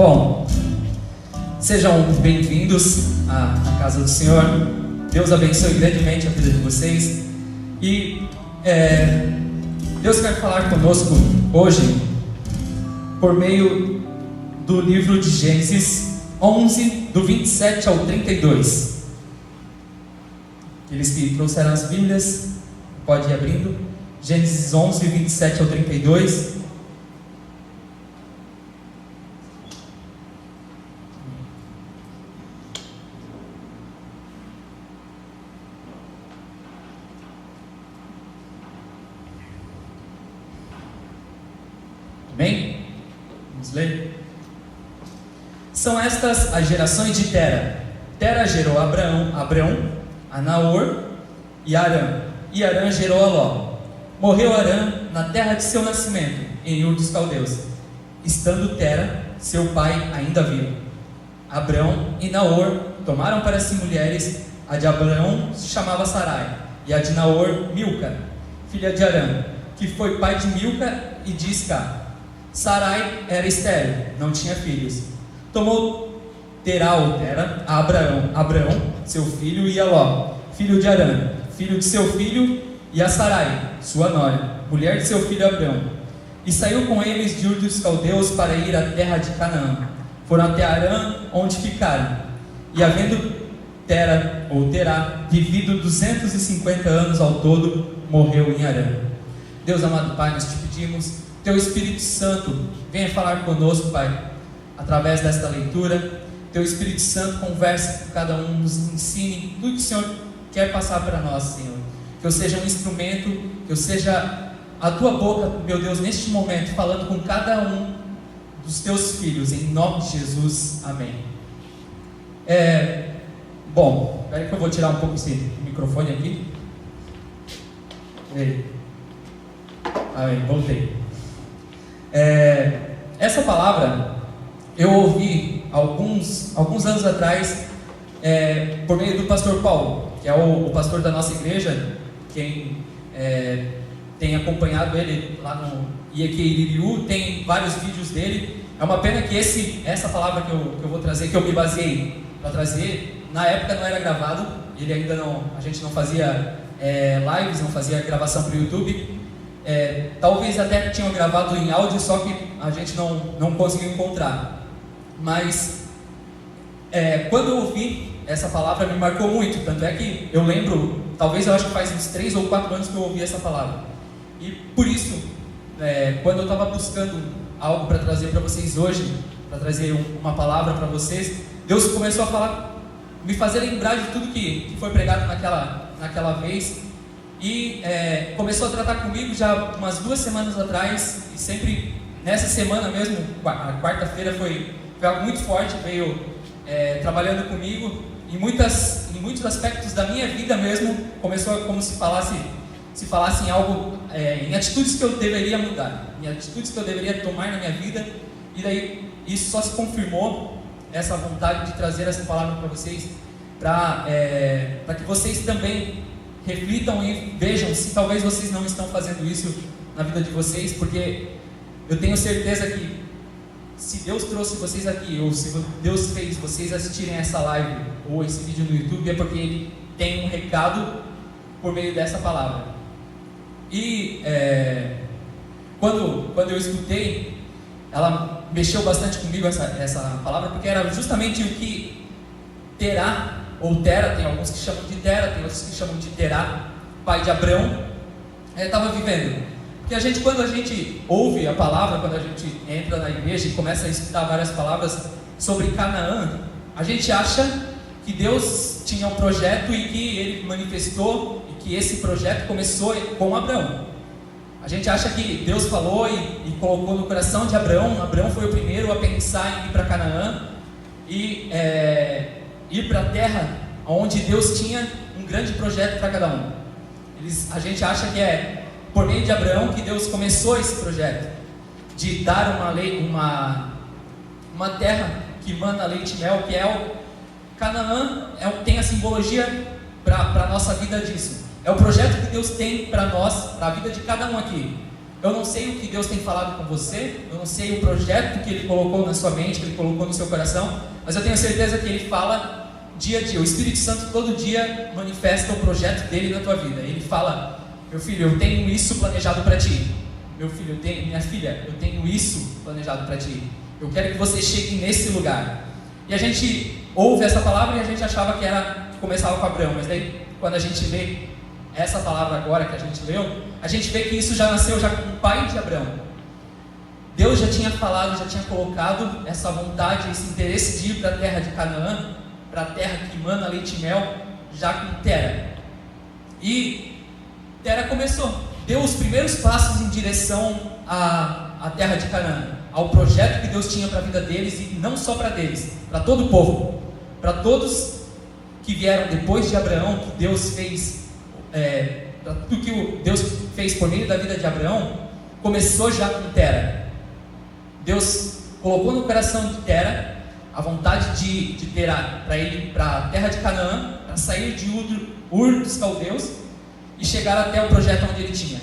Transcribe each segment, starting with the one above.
Bom, sejam bem-vindos à casa do Senhor. Deus abençoe grandemente a vida de vocês. E Deus quer falar conosco hoje por meio do livro de Gênesis 11, do 27 ao 32. Aqueles que trouxeram as Bíblias, pode ir abrindo. Gênesis 11, 27 ao 32. Amém? Vamos ler? São estas as gerações de Tera. Tera gerou Abrão, a Naor e Arã. E Arã gerou a Ló. Morreu Arã na terra de seu nascimento, em Ur dos Caldeus, estando Tera, seu pai, ainda vivo. Abrão e Naor tomaram para si mulheres. A de Abrão se chamava Sarai, e a de Naor, Milca, filha de Arã, que foi pai de Milca e de Isca. Sarai era estéril, não tinha filhos. Tomou Tera a Abrão, seu filho, e a Ló, filho de Arã, filho de seu filho, e a Sarai, sua nora, mulher de seu filho Abrão. E saiu com eles de Ur dos Caldeus para ir à terra de Canaã. Foram até Arã, onde ficaram. E havendo Terá vivido 250 anos ao todo, morreu em Arã. Deus amado Pai, nós te pedimos, Teu Espírito Santo venha falar conosco, Pai, através desta leitura. Teu Espírito Santo converse com cada um, nos ensine tudo que o Senhor quer passar para nós, Senhor. Que eu seja um instrumento, que eu seja a Tua boca, meu Deus, neste momento, falando com cada um dos Teus filhos, em nome de Jesus, amém. Bom, espera que eu vou tirar um pouco esse microfone aqui. Amém, voltei. Essa palavra eu ouvi alguns anos atrás por meio do pastor Paulo, que é o pastor da nossa igreja. Quem tem acompanhado ele lá no IEQ tem vários vídeos dele. É uma pena que essa palavra que eu vou trazer, que eu me baseei para trazer, na época não era gravado. Ele ainda não, a gente não fazia lives, não fazia gravação para o YouTube. Talvez até tinham gravado em áudio, só que a gente não conseguiu encontrar. Mas quando eu ouvi essa palavra, me marcou muito. Tanto é que eu lembro, talvez eu acho que faz uns 3 ou 4 anos que eu ouvi essa palavra. E por isso, quando eu estava buscando algo para trazer para vocês hoje, para trazer uma palavra para vocês, Deus começou a falar, me fazer lembrar de tudo que foi pregado naquela vez. E começou a tratar comigo já umas 2 semanas atrás. E sempre nessa semana mesmo, a quarta-feira foi algo muito forte. Veio trabalhando comigo em muitos aspectos da minha vida mesmo. Começou como se falasse em algo, em atitudes que eu deveria mudar, em atitudes que eu deveria tomar na minha vida. E daí isso só se confirmou, essa vontade de trazer essa palavra para vocês, para que vocês também reflitam e vejam se talvez vocês não estão fazendo isso na vida de vocês, porque eu tenho certeza que se Deus trouxe vocês aqui, ou se Deus fez vocês assistirem essa live ou esse vídeo no YouTube, é porque Ele tem um recado por meio dessa palavra. E quando eu escutei, ela mexeu bastante comigo, essa palavra, porque era justamente o que Terá ou Tera, tem alguns que chamam de Tera, tem outros que chamam de Terá, pai de Abrão, estava vivendo. Porque quando a gente ouve a palavra, quando a gente entra na igreja e começa a escutar várias palavras sobre Canaã, a gente acha que Deus tinha um projeto e que Ele manifestou, e que esse projeto começou com Abrão. A gente acha que Deus falou e colocou no coração de Abrão. Abrão foi o primeiro a pensar em ir para Canaã e ir para a terra onde Deus tinha um grande projeto para cada um. A gente acha que é por meio de Abraão que Deus começou esse projeto de dar uma terra que manda leite e mel, que é o Canaã, tem a simbologia para a nossa vida disso. É o projeto que Deus tem para nós, para a vida de cada um aqui. Eu não sei o que Deus tem falado com você, eu não sei o projeto que Ele colocou na sua mente, que Ele colocou no seu coração, mas eu tenho certeza que Ele fala dia a dia. O Espírito Santo todo dia manifesta o projeto dele na tua vida. Ele fala: meu filho, eu tenho isso planejado para ti. Meu filho, minha filha, eu tenho isso planejado para ti. Eu quero que você chegue nesse lugar. E a gente ouve essa palavra e a gente achava que começava com Abraão, mas daí quando a gente lê essa palavra agora que a gente leu, a gente vê que isso já nasceu já com o pai de Abraão. Deus já tinha falado, já tinha colocado essa vontade, esse interesse de ir para a terra de Canaã, para a terra que mana leite e mel, já com Tera. E Tera deu os primeiros passos em direção à terra de Canaã, ao projeto que Deus tinha para a vida deles, e não só para deles, para todo o povo, para todos que vieram depois de Abraão, que Deus fez, para tudo que Deus fez por meio da vida de Abraão, começou já com Tera. Deus colocou no coração de Tera a vontade de Tera para ir para a terra de Canaã, para sair de Ur dos Caldeus e chegar até o projeto onde ele tinha.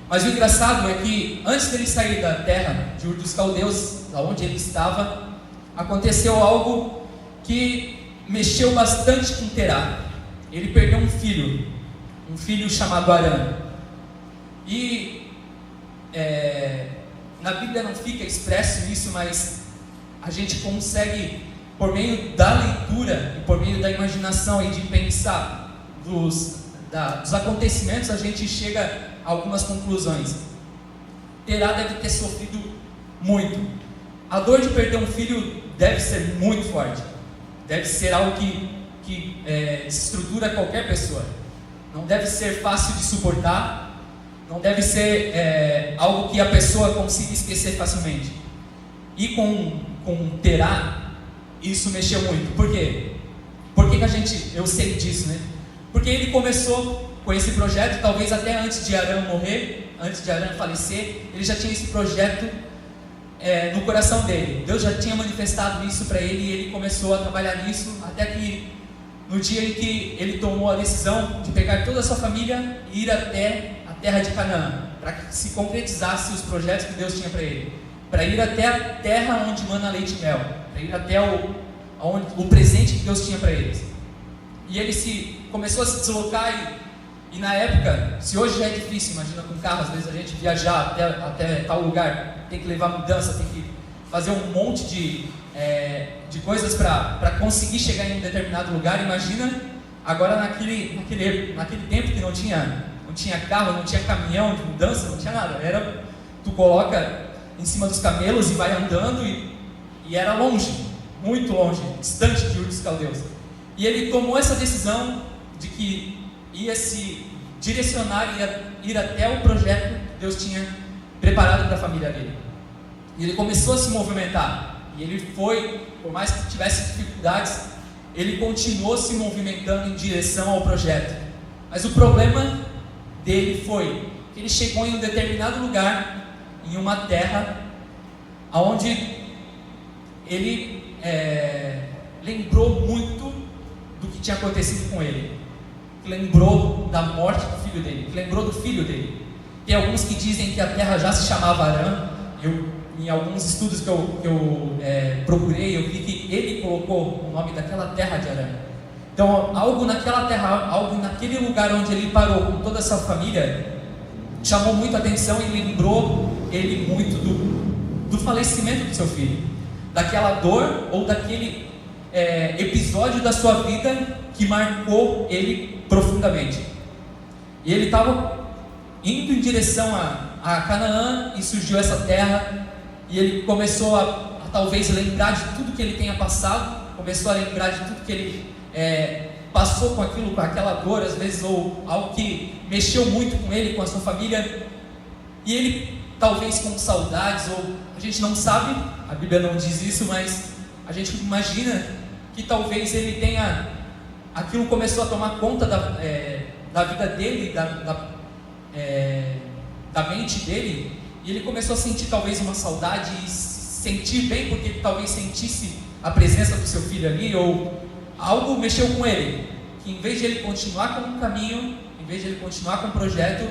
Mas o engraçado é que antes dele sair da terra de Ur dos Caldeus, da onde ele estava, aconteceu algo que mexeu bastante com Terá. Ele perdeu um filho chamado Arã. E na Bíblia não fica expresso isso, mas a gente consegue, por meio da leitura e por meio da imaginação e de pensar dos acontecimentos, a gente chega a algumas conclusões. Terá deve ter sofrido muito. A dor de perder um filho deve ser muito forte. Deve ser algo que desestrutura qualquer pessoa. Não deve ser fácil de suportar. Não deve ser algo que a pessoa consiga esquecer facilmente. E com Terá, isso mexeu muito. Por quê? Por que eu sei disso, né? Porque ele começou com esse projeto, talvez até antes de Arã morrer, antes de Arã falecer, ele já tinha esse projeto no coração dele. Deus já tinha manifestado isso para ele e ele começou a trabalhar nisso, até que no dia em que ele tomou a decisão de pegar toda a sua família e ir até a terra de Canaã, para que se concretizasse os projetos que Deus tinha para ele, para ir até a terra onde mana leite e mel, para ir até o presente que Deus tinha para eles. E ele começou a se deslocar e na época, se hoje já é difícil, imagina com carro, às vezes a gente viajar até tal lugar, tem que levar mudança, tem que fazer um monte de coisas para conseguir chegar em um determinado lugar. Imagina agora naquele tempo que não tinha carro, não tinha caminhão de mudança, não tinha nada. Tu coloca em cima dos camelos e vai andando e era longe, muito longe, distante de Ur dos Caldeus. E ele tomou essa decisão de que ia se direcionar, ia ir até o projeto que Deus tinha preparado para a família dele. E ele começou a se movimentar. E ele foi, por mais que tivesse dificuldades, ele continuou se movimentando em direção ao projeto. Mas o problema dele foi que ele chegou em um determinado lugar, em uma terra, onde ele lembrou muito do que tinha acontecido com ele. Lembrou da morte do filho dele, lembrou do filho dele. Tem alguns que dizem que a terra já se chamava Arã. Em alguns estudos que eu procurei, eu vi que ele colocou o nome daquela terra de Arã. Então, algo naquela terra, algo naquele lugar onde ele parou com toda a sua família, chamou muito a atenção e lembrou ele muito do falecimento do seu filho, daquela dor ou daquele episódio da sua vida que marcou ele profundamente. E ele estava indo em direção a Canaã e surgiu essa terra e ele começou a talvez lembrar de tudo que ele tenha passado, começou a lembrar de tudo que ele passou com aquilo, com aquela dor às vezes, ou algo que mexeu muito com ele, com a sua família, e ele talvez com saudades, ou a gente não sabe, a Bíblia não diz isso, mas a gente imagina que talvez ele tenha, aquilo começou a tomar conta da vida dele, da mente dele, e ele começou a sentir talvez uma saudade e sentir bem, porque ele talvez sentisse a presença do seu filho ali, ou algo mexeu com ele, que em vez de ele continuar com um caminho, em vez de ele continuar com um projeto,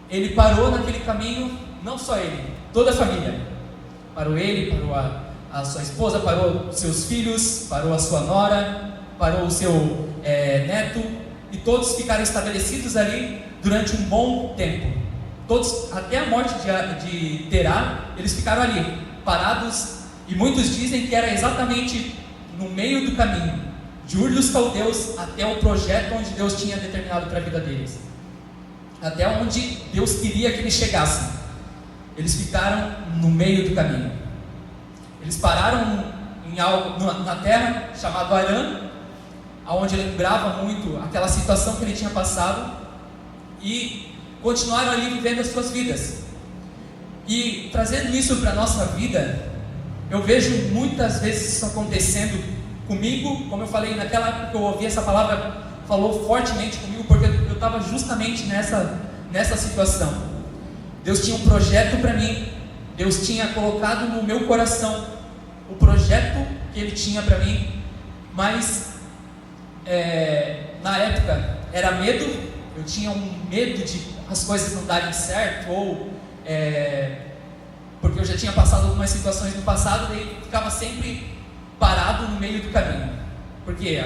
ele parou naquele caminho, não só ele, toda a família. Parou ele, parou a sua esposa, parou seus filhos, parou a sua nora, parou o seu neto, e todos ficaram estabelecidos ali durante um bom tempo. Todos, até a morte de Terá, eles ficaram ali, parados, e muitos dizem que era exatamente no meio do caminho, de Ur dos Caldeus até o projeto onde Deus tinha determinado para a vida deles, até onde Deus queria que eles chegassem. Eles ficaram no meio do caminho. Eles pararam em algo na terra chamado Arã, onde ele lembrava muito aquela situação que ele tinha passado, e continuaram ali vivendo as suas vidas. E trazendo isso para a nossa vida, eu vejo muitas vezes isso acontecendo comigo. Como eu falei, naquela época que eu ouvi essa palavra, falou fortemente comigo, porque eu estava justamente nessa situação. Deus tinha um projeto para mim, Deus tinha colocado no meu coração o projeto que Ele tinha para mim, mas na época era medo. Eu tinha um medo de as coisas não darem certo, ou porque eu já tinha passado algumas situações no passado, e ficava sempre parado no meio do caminho, porque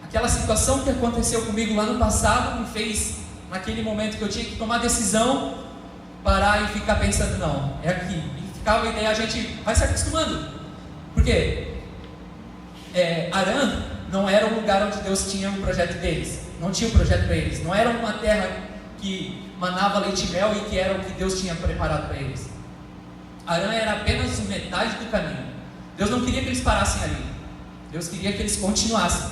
aquela situação que aconteceu comigo lá no passado me fez, naquele momento que eu tinha que tomar decisão, parar e ficar pensando, não, é aqui, e ficava, e daí a gente vai se acostumando, porque Arã não era o lugar onde Deus tinha o projeto deles, não tinha o projeto para eles, não era uma terra que manava leite e mel e que era o que Deus tinha preparado para eles. Arã era apenas metade do caminho. Deus não queria que eles parassem ali, Deus queria que eles continuassem,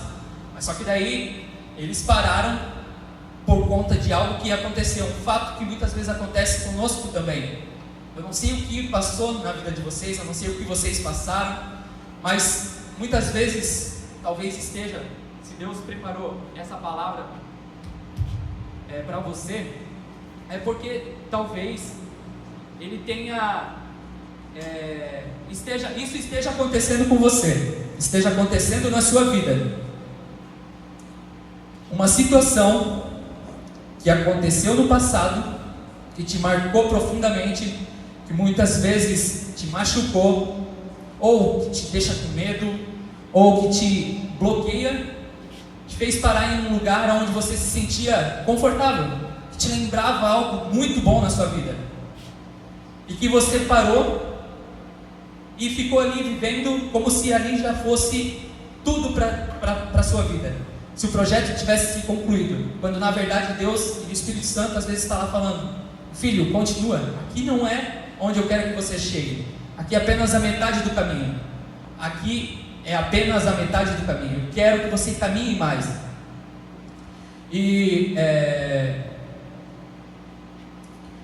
mas só que daí eles pararam por conta de algo que aconteceu, um fato que muitas vezes acontece conosco também. Eu não sei o que passou na vida de vocês, eu não sei o que vocês passaram, mas muitas vezes, talvez esteja, se Deus preparou essa palavra para você, é porque talvez Ele tenha, isso esteja acontecendo com você, esteja acontecendo na sua vida. Uma situação que aconteceu no passado, que te marcou profundamente, que muitas vezes te machucou, ou que te deixa com medo, ou que te bloqueia, te fez parar em um lugar onde você se sentia confortável, que te lembrava algo muito bom na sua vida, e que você parou e ficou ali vivendo como se ali já fosse tudo para a sua vida, se o projeto tivesse se concluído, quando na verdade Deus e o Espírito Santo às vezes está lá falando, filho, continua, aqui não é onde eu quero que você chegue, aqui é apenas a metade do caminho, aqui é apenas a metade do caminho, eu quero que você caminhe mais. E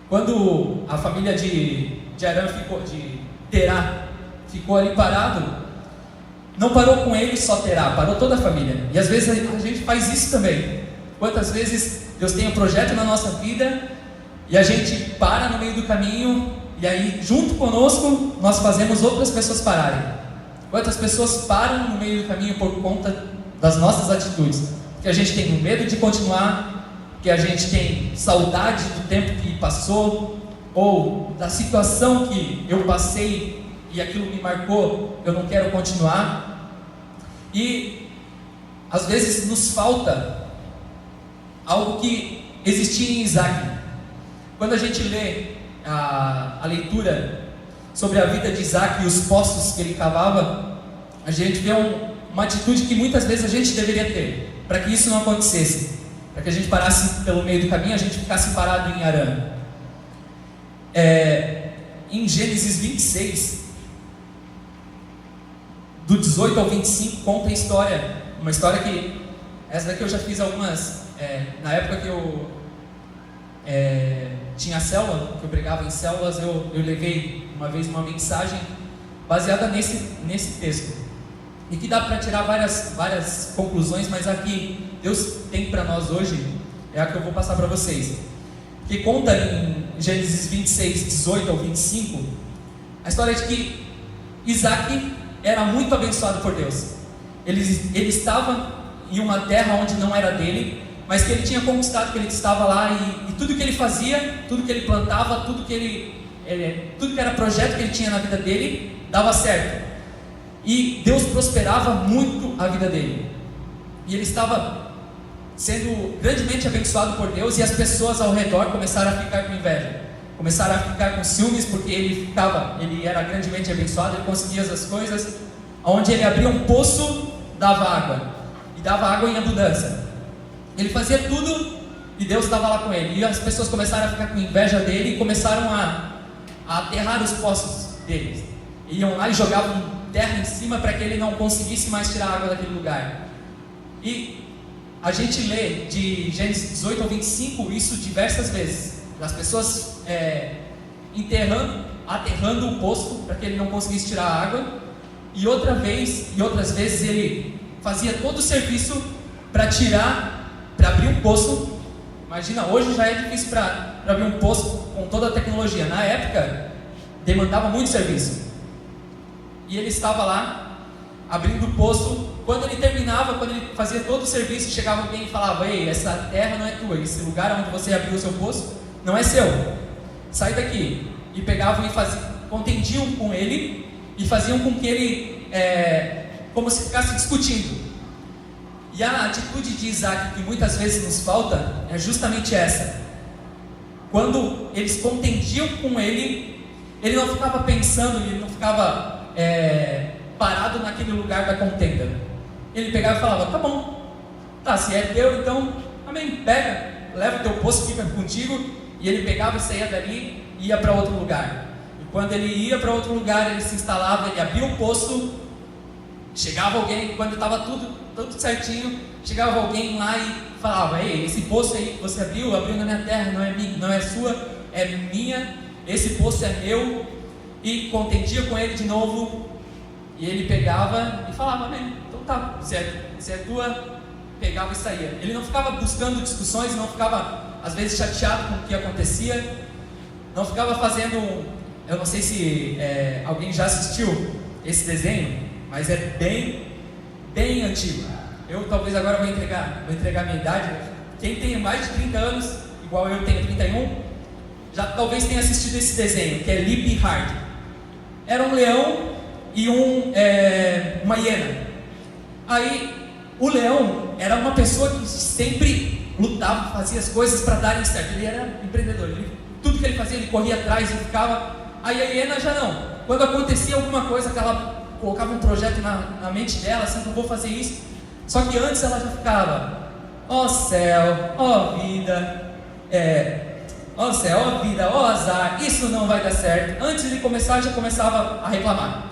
quando a família de Arã de Terá ficou ali parado, não parou com ele só Terá, parou toda a família. E às vezes a gente faz isso também. Quantas vezes Deus tem um projeto na nossa vida e a gente para no meio do caminho, e aí junto conosco nós fazemos outras pessoas pararem. Quantas pessoas param no meio do caminho por conta das nossas atitudes? Porque a gente tem medo de continuar, porque a gente tem saudade do tempo que passou, ou da situação que eu passei e aquilo me marcou, eu não quero continuar. E às vezes nos falta algo que existia em Isaac. Quando a gente lê a leitura sobre a vida de Isaac e os poços que ele cavava, a gente vê uma atitude que muitas vezes a gente deveria ter, para que isso não acontecesse, para que a gente parasse pelo meio do caminho, a gente ficasse parado em Arã. Em Gênesis 26, do 18 ao 25, conta a história, uma história que, essa daqui eu já fiz algumas, na época que eu tinha célula, que eu pregava em células, eu levei uma vez uma mensagem baseada nesse texto, e que dá para tirar várias conclusões, mas a que Deus tem para nós hoje é a que eu vou passar para vocês, que conta em Gênesis 26, 18 ao 25, a história de que Isaac era muito abençoado por Deus. Ele estava em uma terra onde não era dele, mas que ele tinha conquistado, que ele estava lá e tudo que ele fazia, tudo que ele plantava, tudo que era projeto que ele tinha na vida dele, dava certo. E Deus prosperava muito a vida dele. E ele estava sendo grandemente abençoado por Deus, e as pessoas ao redor começaram a ficar com inveja, começaram a ficar com ciúmes, porque ele era grandemente abençoado, ele conseguia as coisas. Onde ele abria um poço, dava água, e dava água em abundância. Ele fazia tudo e Deus estava lá com ele. E as pessoas começaram a ficar com inveja dele e começaram a aterrar os poços deles. Iam lá e jogavam terra em cima para que ele não conseguisse mais tirar a água daquele lugar. E a gente lê de Gênesis 18 ao 25 isso diversas vezes. As pessoas aterrando o poço para que ele não conseguisse tirar a água. E outras vezes ele fazia todo o serviço para abrir um poço. Imagina, hoje já é difícil para abrir um poço com toda a tecnologia. Na época, demandava muito serviço. E ele estava lá, abrindo o poço. Quando ele terminava, quando ele fazia todo o serviço, chegava alguém e falava: ei, essa terra não é tua, esse lugar onde você abriu o seu poço não é seu, sai daqui. E pegavam e contendiam com ele e faziam com que ele, como se ficasse discutindo. E a atitude de Isaac, que muitas vezes nos falta, é justamente essa. Quando eles contendiam com ele, ele não ficava pensando, ele não ficava parado naquele lugar da contenda. Ele pegava e falava: tá bom, tá, se é teu, então, amém, pega, leva o teu poço, fica contigo. E ele pegava e saía dali e ia para outro lugar. E quando ele ia para outro lugar, ele se instalava, ele abria o poço, chegava alguém, quando estava tudo certinho, chegava alguém lá e falava: ei, esse poço aí que você abriu na minha terra, não é minha, não é sua, é minha, esse poço é meu. E contendia com ele de novo, e ele pegava e falava: amém, então tá, se é tua, pegava e saía. Ele não ficava buscando discussões, não ficava às vezes chateado com o que acontecia, não ficava fazendo, eu não sei se alguém já assistiu esse desenho, mas é bem antigo. Eu talvez agora vou entregar minha idade. Quem tem mais de 30 anos, igual eu tenho 31, já talvez tenha assistido esse desenho, que é Lip Hard. Era um leão e uma hiena. Aí o leão era uma pessoa que sempre lutava, fazia as coisas para darem certo. Ele era empreendedor, tudo que ele fazia, ele corria atrás e ficava. Aí a hiena já não. Quando acontecia alguma coisa que ela colocava um projeto na mente dela, assim, eu vou fazer isso. Só que antes ela já ficava: ó céu, ó vida, ó céu, ó vida, ó azar, isso não vai dar certo. Antes de começar, já começava a reclamar,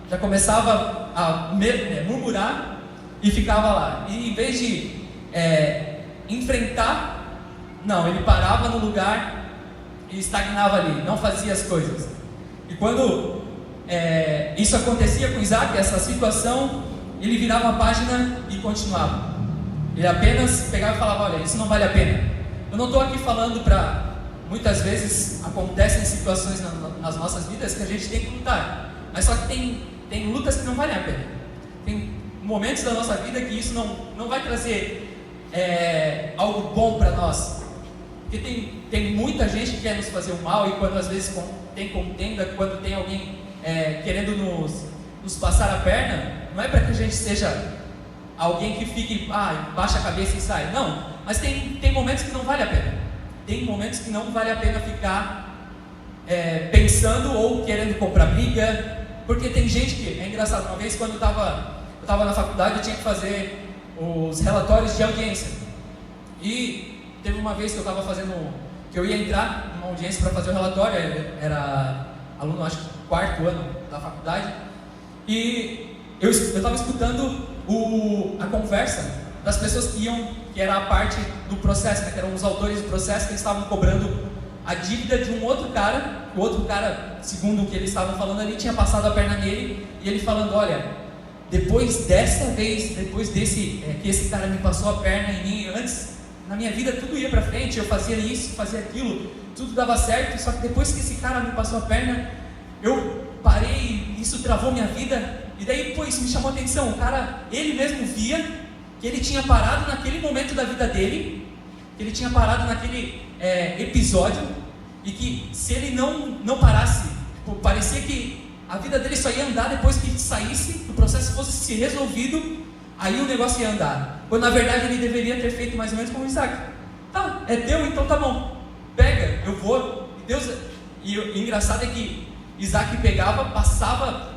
já começava a murmurar e ficava lá. E em vez de enfrentar, não, ele parava no lugar e estagnava ali, não fazia as coisas. E quando isso acontecia com Isaac, essa situação, ele virava a página e continuava. Ele apenas pegava e falava: olha, isso não vale a pena. Eu não estou aqui falando para... Muitas vezes acontecem situações nas nossas vidas que a gente tem que lutar, mas só que tem lutas que não valem a pena. Tem momentos da nossa vida que isso não vai trazer algo bom para nós. Porque tem muita gente que quer nos fazer o mal, e quando às vezes tem contenda, quando tem alguém querendo nos passar a perna, não é para que a gente seja alguém que fique, baixa a cabeça e sai. Não, mas tem momentos que não vale a pena. Tem momentos que não vale a pena ficar pensando ou querendo comprar briga, porque tem gente que, é engraçado, uma vez quando eu estava na faculdade, eu tinha que fazer os relatórios de audiência, e teve uma vez que eu ia entrar numa audiência para fazer o relatório, era aluno, acho que quarto ano da faculdade, e eu estava escutando a conversa das pessoas que era a parte do processo, né, que eram os autores do processo, que eles estavam cobrando a dívida de um outro cara. O outro cara, segundo o que eles estavam falando ali, tinha passado a perna nele, e ele falando: olha, depois desse que esse cara me passou a perna em mim, antes, na minha vida tudo ia para frente, eu fazia isso, fazia aquilo, tudo dava certo, só que depois que esse cara me passou a perna, eu parei, isso travou minha vida. E daí depois me chamou a atenção, o cara, ele mesmo via que ele tinha parado naquele momento da vida dele, que ele tinha parado naquele episódio, e que se ele não parasse, tipo, parecia que a vida dele só ia andar depois que saísse, que o processo fosse se resolvido, aí o negócio ia andar. Quando na verdade ele deveria ter feito mais ou menos como Isaac. Tá, é teu, então tá bom, pega, eu vou. E Deus, e o engraçado é que Isaac pegava, passava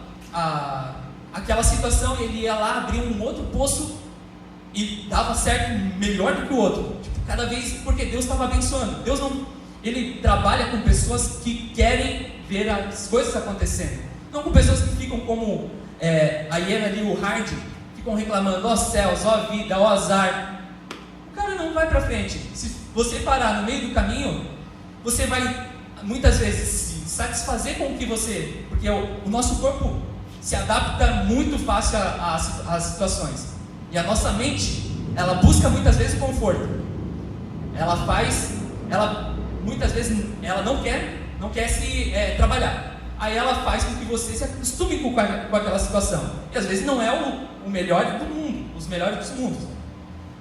aquela situação, e ele ia lá, abria um outro poço e dava certo melhor do que o outro, tipo, cada vez, porque Deus estava abençoando. Deus não, ele trabalha com pessoas que querem ver as coisas acontecendo, não com pessoas que ficam como a hiena ali, o Hard, ficam reclamando, ó céus, ó vida, ó azar. O cara não vai para frente. Se você parar no meio do caminho, você vai muitas vezes se satisfazer com o que você, porque o nosso corpo se adapta muito fácil às situações, e a nossa mente, ela busca muitas vezes o conforto. Ela muitas vezes ela não quer se trabalhar. Aí ela faz com que você se acostume com aquela situação. E às vezes não é o melhor do mundo, os melhores dos mundos.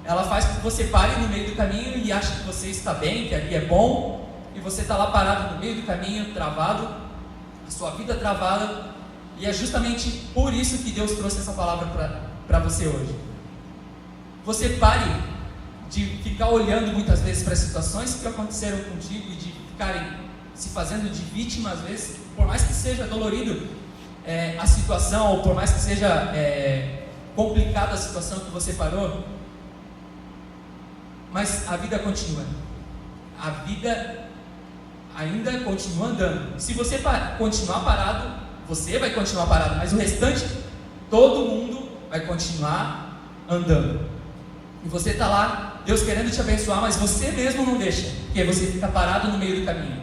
Ela faz com que você pare no meio do caminho e ache que você está bem, que ali é bom, e você está lá parado no meio do caminho, travado, a sua vida travada. E é justamente por isso que Deus trouxe essa palavra para você hoje. Você pare de ficar olhando muitas vezes para as situações que aconteceram contigo e de ficarem se fazendo de vítima às vezes, por mais que seja dolorido a situação, ou por mais que seja complicada a situação que você parou, mas a vida continua. A vida ainda continua andando. Se você continuar parado, você vai continuar parado, mas o restante, todo mundo vai continuar andando. E você está lá, Deus querendo te abençoar, mas você mesmo não deixa, porque você fica parado no meio do caminho.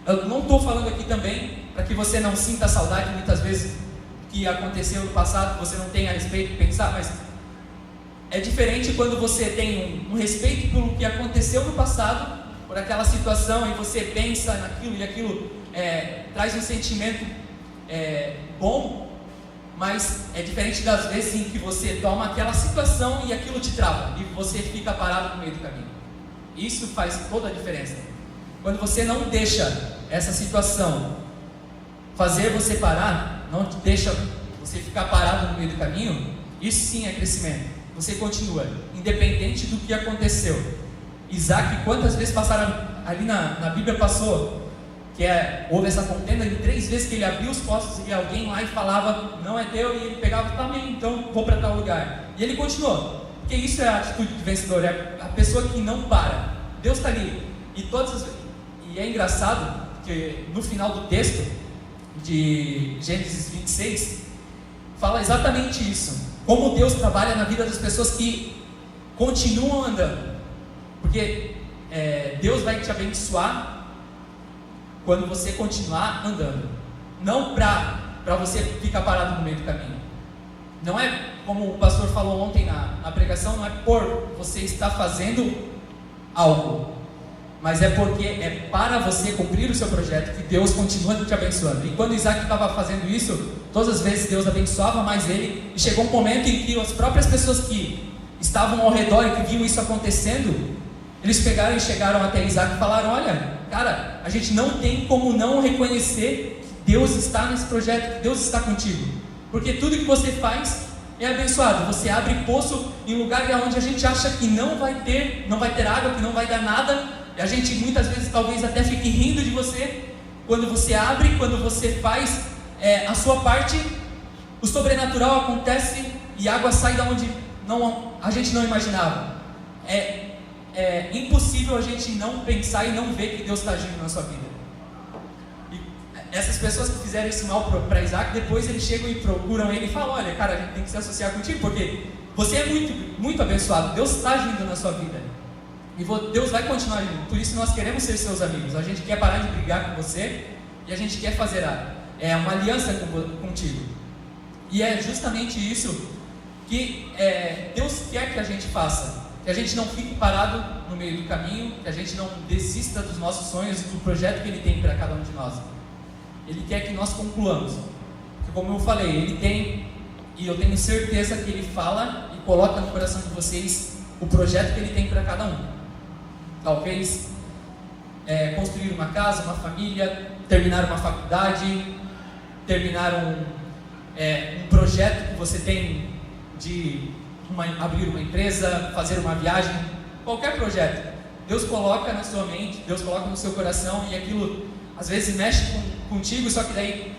Eu não estou falando aqui também para que você não sinta saudade muitas vezes que aconteceu no passado, que você não tenha respeito de pensar, mas é diferente quando você tem um respeito pelo que aconteceu no passado, por aquela situação, e você pensa naquilo, e aquilo traz um sentimento bom, mas é diferente das vezes em que você toma aquela situação e aquilo te trava, e você fica parado no meio do caminho. Isso faz toda a diferença. Quando você não deixa essa situação fazer você parar, não deixa você ficar parado no meio do caminho, isso sim é crescimento. Você continua, independente do que aconteceu. Isaac, quantas vezes passaram ali na Bíblia, passou que houve essa contenda de 3 vezes que ele abriu os poços e alguém lá e falava, não é teu, e ele pegava, tá bem, então vou para tal lugar, e ele continuou, porque isso é a atitude de vencedor, é a pessoa que não para. Deus está ali, e é engraçado que no final do texto de Gênesis 26 fala exatamente isso, como Deus trabalha na vida das pessoas que continuam andando, porque Deus vai te abençoar quando você continuar andando, não para você ficar parado no meio do caminho. Não é como o pastor falou ontem na pregação, não é por você estar fazendo algo, mas é porque é para você cumprir o seu projeto que Deus continua te abençoando. E quando Isaac estava fazendo isso, todas as vezes Deus abençoava mais ele, e chegou um momento em que as próprias pessoas que estavam ao redor e que viam isso acontecendo, eles pegaram e chegaram até Isaac e falaram, olha, cara, a gente não tem como não reconhecer que Deus está nesse projeto, que Deus está contigo, porque tudo que você faz é abençoado. Você abre poço em lugar onde a gente acha que não vai ter água, que não vai dar nada, e a gente muitas vezes talvez até fique rindo de você. Quando você abre, quando você faz a sua parte, o sobrenatural acontece e a água sai da onde a gente não imaginava. É impossível a gente não pensar e não ver que Deus está agindo na sua vida. E essas pessoas que fizeram esse mal para Isaac, depois eles chegam e procuram ele e falam, olha, cara, a gente tem que se associar contigo, porque você é muito, muito abençoado, Deus está agindo na sua vida, e Deus vai continuar agindo. Por isso nós queremos ser seus amigos, a gente quer parar de brigar com você, e a gente quer fazer uma aliança contigo. E é justamente isso que Deus quer que a gente faça, que a gente não fique parado no meio do caminho, que a gente não desista dos nossos sonhos e do projeto que Ele tem para cada um de nós. Ele quer que nós concluamos, porque como eu falei, Ele tem, e eu tenho certeza que Ele fala e coloca no coração de vocês o projeto que Ele tem para cada um. talvez construir uma casa, uma família, terminar uma faculdade, terminar um projeto que você tem de abrir uma empresa, fazer uma viagem, qualquer projeto. Deus coloca na sua mente, Deus coloca no seu coração, e aquilo às vezes mexe contigo, só que daí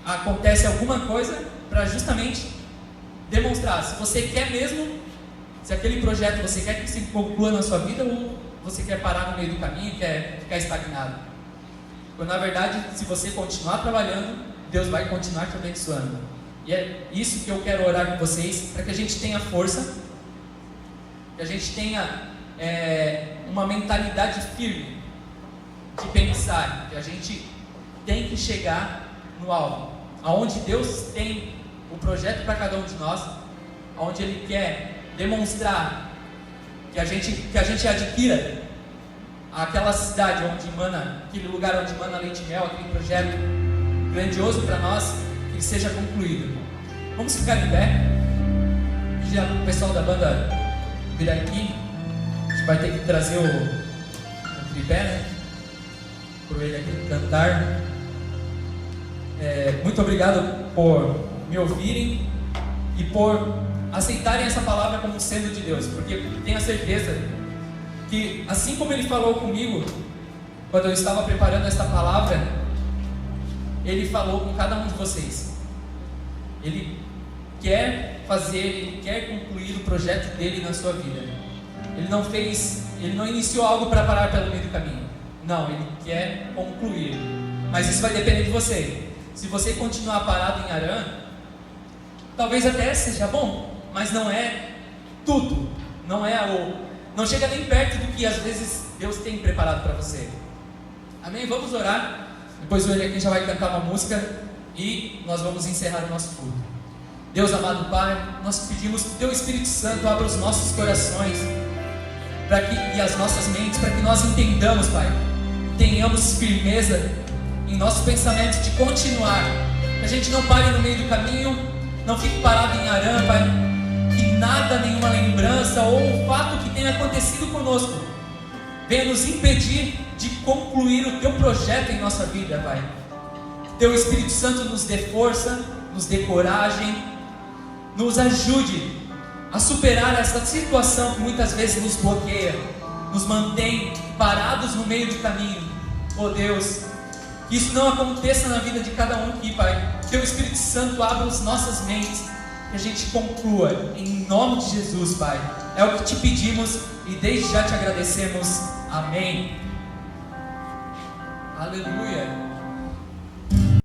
acontece alguma coisa para justamente demonstrar se você quer mesmo, se aquele projeto você quer que se conclua na sua vida, ou você quer parar no meio do caminho, quer ficar estagnado. Quando na verdade, se você continuar trabalhando, Deus vai continuar te abençoando. E é isso que eu quero orar com vocês, para que a gente tenha força, que a gente tenha uma mentalidade firme de pensar que a gente tem que chegar no alvo, aonde Deus tem o projeto para cada um de nós, aonde Ele quer demonstrar que a gente adquira aquela cidade onde emana, aquele lugar onde emana leite e mel, aquele projeto grandioso para nós, que seja concluído. Vamos ficar em pé. Já o pessoal da banda vir aqui, a gente vai ter que trazer o tripé, né? Por ele aqui cantar. Muito obrigado por me ouvirem e por aceitarem essa palavra como sendo de Deus, porque tenho a certeza que, assim como Ele falou comigo quando eu estava preparando esta palavra, Ele falou com cada um de vocês. Ele quer fazer, Ele quer concluir o projeto dele na sua vida. Ele não iniciou algo para parar pelo meio do caminho. Não, Ele quer concluir. Mas isso vai depender de você. Se você continuar parado em Harã, talvez até seja bom, mas não é tudo. Não chega nem perto do que às vezes Deus tem preparado para você. Amém? Vamos orar. Depois o Eli aqui já vai cantar uma música e nós vamos encerrar o nosso culto. Deus amado Pai, nós pedimos que o Teu Espírito Santo abra os nossos corações e as nossas mentes, para que nós entendamos, Pai, tenhamos firmeza em nossos pensamentos de continuar, que a gente não pare no meio do caminho, não fique parado em Harã, Pai, que nada, nenhuma lembrança ou o fato que tenha acontecido conosco venha nos impedir de concluir o Teu projeto em nossa vida, Pai. Teu Espírito Santo nos dê força, nos dê coragem, nos ajude a superar essa situação que muitas vezes nos bloqueia, nos mantém parados no meio do caminho. Oh Deus, que isso não aconteça na vida de cada um aqui, Pai. Que Teu Espírito Santo abra as nossas mentes, que a gente conclua, em nome de Jesus, Pai. É o que te pedimos e desde já te agradecemos. Amém. Aleluia.